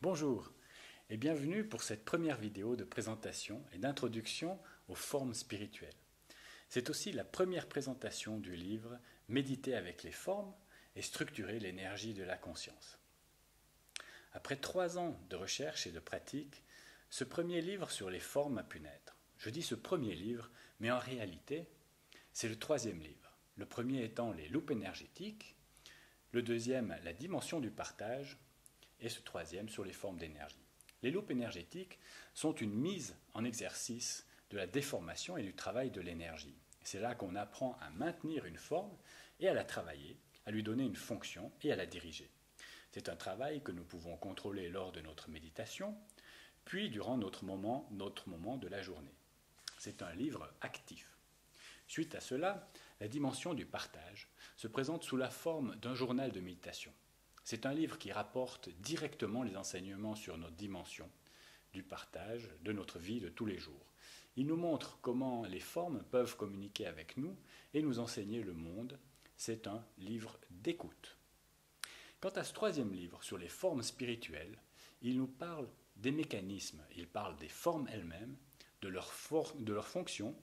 Bonjour et bienvenue pour cette première vidéo de présentation et d'introduction aux formes spirituelles. C'est aussi la première présentation du livre Méditer avec les formes et structurer l'énergie de la conscience. Après 3 ans de recherche et de pratique, ce premier livre sur les formes a pu naître. Je dis ce premier livre, mais en réalité, c'est le 3e livre. Le premier étant les loupes énergétiques, le deuxième la dimension du partage, et ce 3e sur les formes d'énergie. Les loupes énergétiques sont une mise en exercice de la déformation et du travail de l'énergie. C'est là qu'on apprend à maintenir une forme et à la travailler, à lui donner une fonction et à la diriger. C'est un travail que nous pouvons contrôler lors de notre méditation, puis durant notre moment de la journée. C'est un livre actif. Suite à cela, la dimension du partage se présente sous la forme d'un journal de méditation. C'est un livre qui rapporte directement les enseignements sur notre dimension du partage de notre vie de tous les jours. Il nous montre comment les formes peuvent communiquer avec nous et nous enseigner le monde. C'est un livre d'écoute. Quant à ce 3e livre sur les formes spirituelles, il nous parle des mécanismes, il parle des formes elles-mêmes, de leur fonction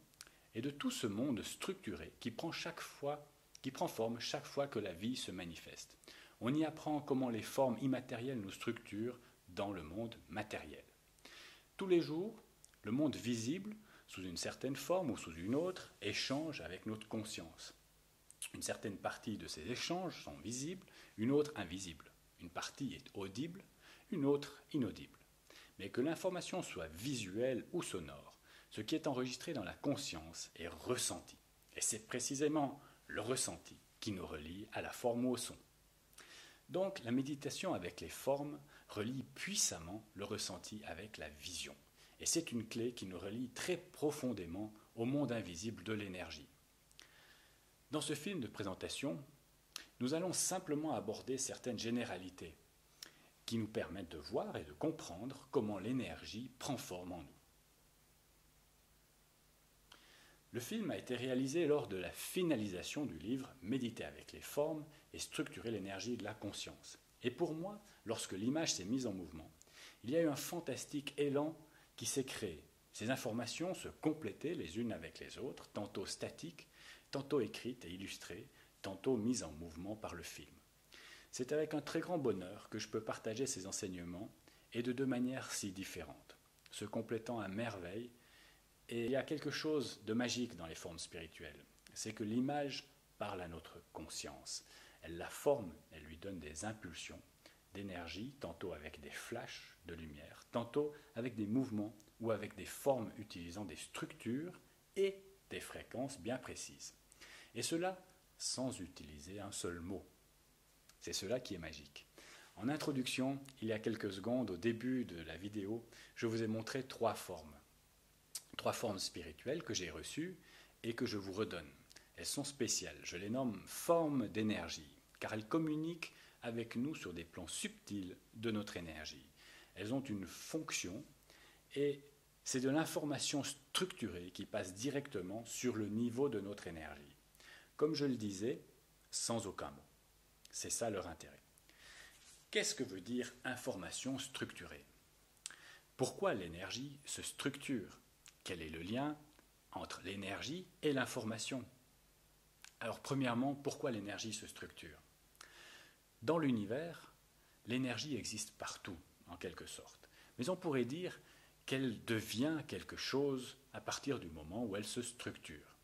et de tout ce monde structuré qui prend forme chaque fois que la vie se manifeste. On y apprend comment les formes immatérielles nous structurent dans le monde matériel. Tous les jours, le monde visible, sous une certaine forme ou sous une autre, échange avec notre conscience. Une certaine partie de ces échanges sont visibles, une autre invisible. Une partie est audible, une autre inaudible. Mais que l'information soit visuelle ou sonore, ce qui est enregistré dans la conscience est ressenti. Et c'est précisément le ressenti qui nous relie à la forme ou au son. Donc la méditation avec les formes relie puissamment le ressenti avec la vision. Et c'est une clé qui nous relie très profondément au monde invisible de l'énergie. Dans ce film de présentation, nous allons simplement aborder certaines généralités qui nous permettent de voir et de comprendre comment l'énergie prend forme en nous. Le film a été réalisé lors de la finalisation du livre Méditer avec les formes et structurer l'énergie de la conscience. Et pour moi, lorsque l'image s'est mise en mouvement, il y a eu un fantastique élan qui s'est créé. Ces informations se complétaient les unes avec les autres, tantôt statiques, tantôt écrites et illustrées, tantôt mises en mouvement par le film. C'est avec un très grand bonheur que je peux partager ces enseignements et de 2 manières si différentes, se complétant à merveille. Et il y a quelque chose de magique dans les formes spirituelles, c'est que l'image parle à notre conscience. Elle la forme, elle lui donne des impulsions d'énergie, tantôt avec des flashs de lumière, tantôt avec des mouvements ou avec des formes utilisant des structures et des fréquences bien précises. Et cela sans utiliser un seul mot. C'est cela qui est magique. En introduction, il y a quelques secondes, au début de la vidéo, je vous ai montré 3 formes. 3 formes spirituelles que j'ai reçues et que je vous redonne. Elles sont spéciales. Je les nomme formes d'énergie, car elles communiquent avec nous sur des plans subtils de notre énergie. Elles ont une fonction et c'est de l'information structurée qui passe directement sur le niveau de notre énergie. Comme je le disais, sans aucun mot. C'est ça leur intérêt. Qu'est-ce que veut dire information structurée? Pourquoi l'énergie se structure? Quel est le lien entre l'énergie et l'information? Alors premièrement, pourquoi l'énergie se structure? Dans l'univers, l'énergie existe partout, en quelque sorte. Mais on pourrait dire qu'elle devient quelque chose à partir du moment où elle se structure.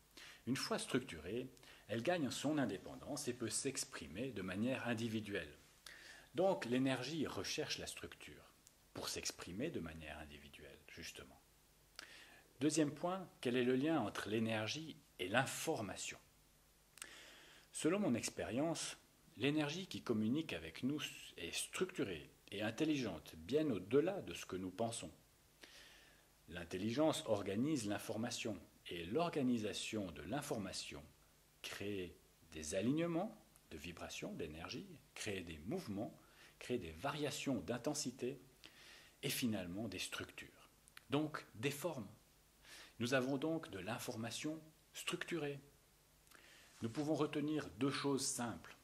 Une fois structurée, elle gagne son indépendance et peut s'exprimer de manière individuelle. Donc l'énergie recherche la structure pour s'exprimer de manière individuelle, justement. 2e point, quel est le lien entre l'énergie et l'information? Selon mon expérience, l'énergie qui communique avec nous est structurée et intelligente, bien au-delà de ce que nous pensons. L'intelligence organise l'information et l'organisation de l'information crée des alignements de vibrations, d'énergie, crée des mouvements, crée des variations d'intensité et finalement des structures, donc des formes. Nous avons donc de l'information structurée. Nous pouvons retenir 2 choses simples.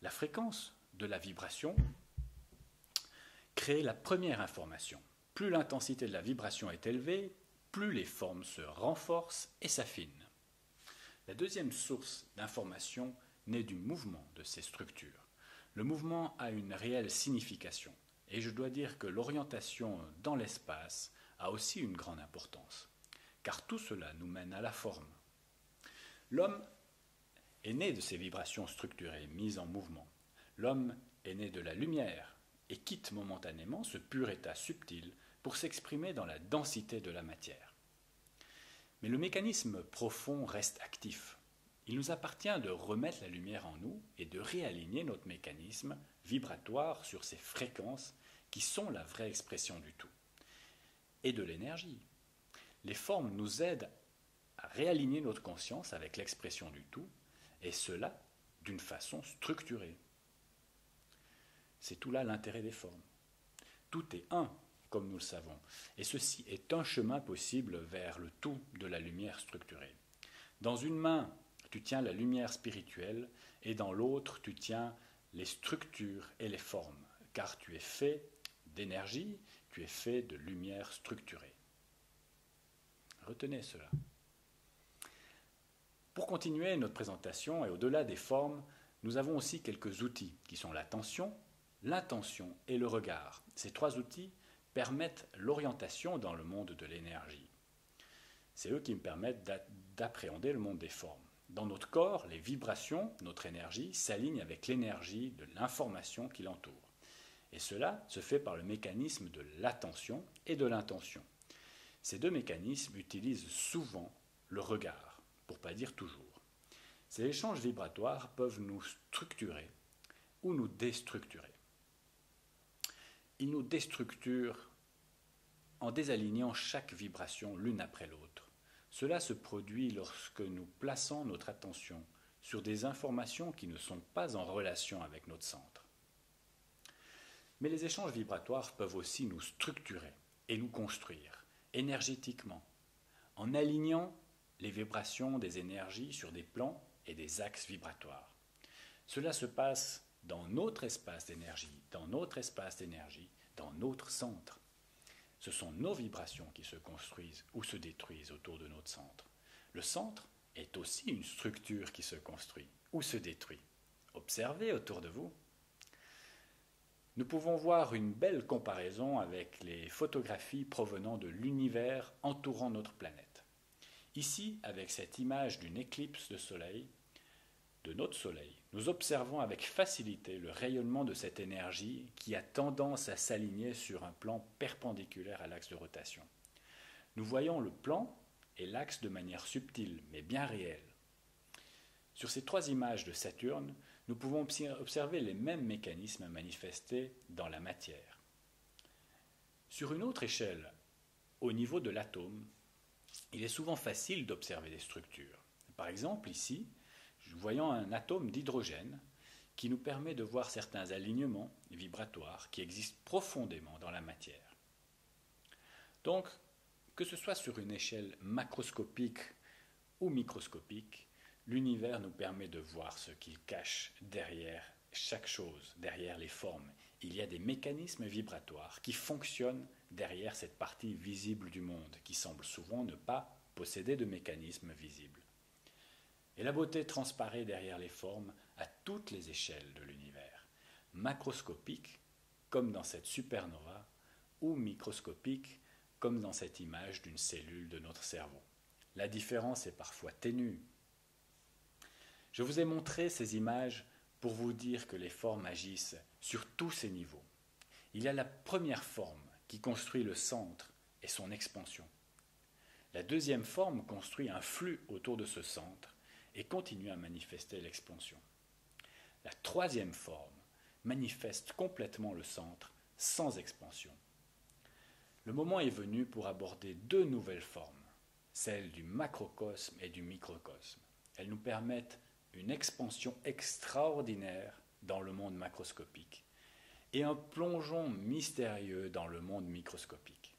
La fréquence de la vibration créer la première information. Plus l'intensité de la vibration est élevée, plus les formes se renforcent et s'affinent. La deuxième source d'information naît du mouvement de ces structures. Le mouvement a une réelle signification, et je dois dire que l'orientation dans l'espace a aussi une grande importance, car tout cela nous mène à la forme. L'homme est né de ces vibrations structurées, mises en mouvement. L'homme est né de la lumière et quitte momentanément ce pur état subtil pour s'exprimer dans la densité de la matière. Mais le mécanisme profond reste actif. Il nous appartient de remettre la lumière en nous et de réaligner notre mécanisme vibratoire sur ces fréquences qui sont la vraie expression du tout. Et de l'énergie. Les formes nous aident à réaligner notre conscience avec l'expression du tout, et cela d'une façon structurée. C'est tout là l'intérêt des formes. Tout est un, comme nous le savons, et ceci est un chemin possible vers le tout de la lumière structurée. Dans une main, tu tiens la lumière spirituelle, et dans l'autre, tu tiens les structures et les formes, car tu es fait d'énergie, tu es fait de lumière structurée. Retenez cela. Pour continuer notre présentation, et au-delà des formes, nous avons aussi quelques outils qui sont l'attention, l'intention et le regard. Ces trois outils permettent l'orientation dans le monde de l'énergie. C'est eux qui me permettent d'appréhender le monde des formes. Dans notre corps, les vibrations, notre énergie, s'alignent avec l'énergie de l'information qui l'entoure. Et cela se fait par le mécanisme de l'attention et de l'intention. Ces deux mécanismes utilisent souvent le regard, pour ne pas dire toujours. Ces échanges vibratoires peuvent nous structurer ou nous déstructurer. Ils nous déstructurent en désalignant chaque vibration l'une après l'autre. Cela se produit lorsque nous plaçons notre attention sur des informations qui ne sont pas en relation avec notre centre. Mais les échanges vibratoires peuvent aussi nous structurer et nous construire énergétiquement, en alignant les vibrations des énergies sur des plans et des axes vibratoires. Cela se passe dans notre espace d'énergie, dans notre centre. Ce sont nos vibrations qui se construisent ou se détruisent autour de notre centre. Le centre est aussi une structure qui se construit ou se détruit. Observez autour de vous. Nous pouvons voir une belle comparaison avec les photographies provenant de l'univers entourant notre planète. Ici, avec cette image d'une éclipse de soleil, de notre soleil, nous observons avec facilité le rayonnement de cette énergie qui a tendance à s'aligner sur un plan perpendiculaire à l'axe de rotation. Nous voyons le plan et l'axe de manière subtile, mais bien réelle. Sur ces trois images de Saturne, nous pouvons observer les mêmes mécanismes manifestés dans la matière. Sur une autre échelle, au niveau de l'atome, il est souvent facile d'observer des structures. Par exemple, ici, voyons un atome d'hydrogène qui nous permet de voir certains alignements vibratoires qui existent profondément dans la matière. Donc, que ce soit sur une échelle macroscopique ou microscopique, l'univers nous permet de voir ce qu'il cache derrière chaque chose, derrière les formes. Il y a des mécanismes vibratoires qui fonctionnent derrière cette partie visible du monde, qui semble souvent ne pas posséder de mécanismes visibles. Et la beauté transparaît derrière les formes à toutes les échelles de l'univers, macroscopique, comme dans cette supernova, ou microscopique, comme dans cette image d'une cellule de notre cerveau. La différence est parfois ténue. Je vous ai montré ces images pour vous dire que les formes agissent sur tous ces niveaux. Il y a la première forme qui construit le centre et son expansion. La deuxième forme construit un flux autour de ce centre et continue à manifester l'expansion. La troisième forme manifeste complètement le centre sans expansion. Le moment est venu pour aborder deux nouvelles formes, celles du macrocosme et du microcosme. Elles nous permettent une expansion extraordinaire dans le monde macroscopique et un plongeon mystérieux dans le monde microscopique.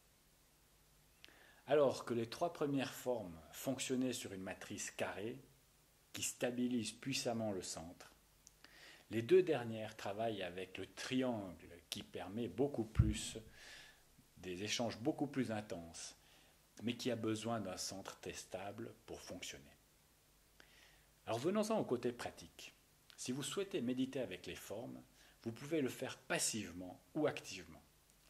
Alors que les trois premières formes fonctionnaient sur une matrice carrée qui stabilise puissamment le centre, les deux dernières travaillent avec le triangle qui permet des échanges beaucoup plus intenses, mais qui a besoin d'un centre très stable pour fonctionner. Alors venons-en au côté pratique. Si vous souhaitez méditer avec les formes, vous pouvez le faire passivement ou activement.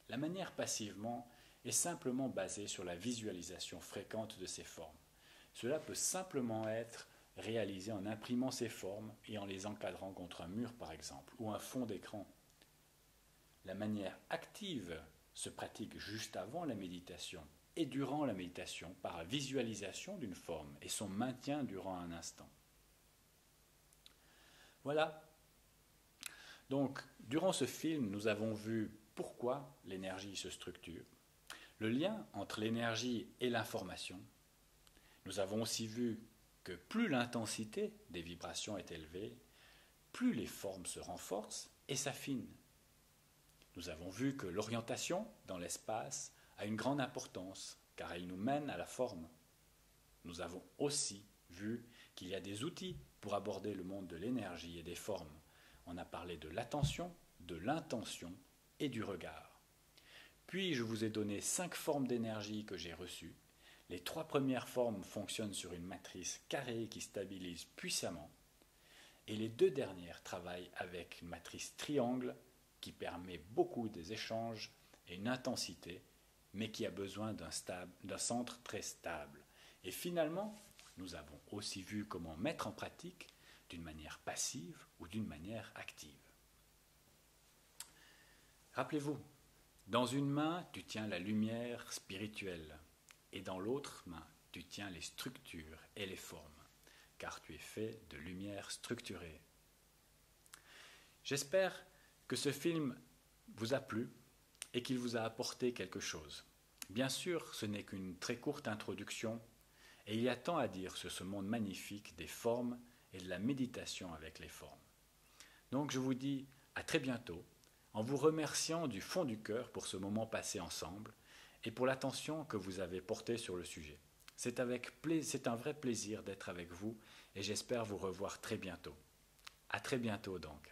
La manière passivement est simplement basée sur la visualisation fréquente de ces formes. Cela peut simplement être réalisé en imprimant ces formes et en les encadrant contre un mur par exemple, ou un fond d'écran. La manière active se pratique juste avant la méditation et durant la méditation par la visualisation d'une forme et son maintien durant un instant. Voilà. Donc, durant ce film, nous avons vu pourquoi l'énergie se structure, le lien entre l'énergie et l'information. Nous avons aussi vu que plus l'intensité des vibrations est élevée, plus les formes se renforcent et s'affinent. Nous avons vu que l'orientation dans l'espace a une grande importance, car elle nous mène à la forme. Nous avons aussi vu qu'il y a des outils pour aborder le monde de l'énergie et des formes. On a parlé de l'attention, de l'intention et du regard. Puis je vous ai donné 5 formes d'énergie que j'ai reçues. Les 3 premières formes fonctionnent sur une matrice carrée qui stabilise puissamment. Et les 2 dernières travaillent avec une matrice triangle qui permet beaucoup des échanges et une intensité, mais qui a besoin d'un centre très stable. Et finalement, nous avons aussi vu comment mettre en pratique d'une manière passive ou d'une manière active. Rappelez-vous, dans une main, tu tiens la lumière spirituelle, et dans l'autre main, tu tiens les structures et les formes, car tu es fait de lumière structurée. J'espère que ce film vous a plu et qu'il vous a apporté quelque chose. Bien sûr, ce n'est qu'une très courte introduction, et il y a tant à dire sur ce monde magnifique des formes et de la méditation avec les formes. Donc je vous dis à très bientôt, en vous remerciant du fond du cœur pour ce moment passé ensemble, et pour l'attention que vous avez portée sur le sujet. C'est un vrai plaisir d'être avec vous et j'espère vous revoir très bientôt. À très bientôt donc.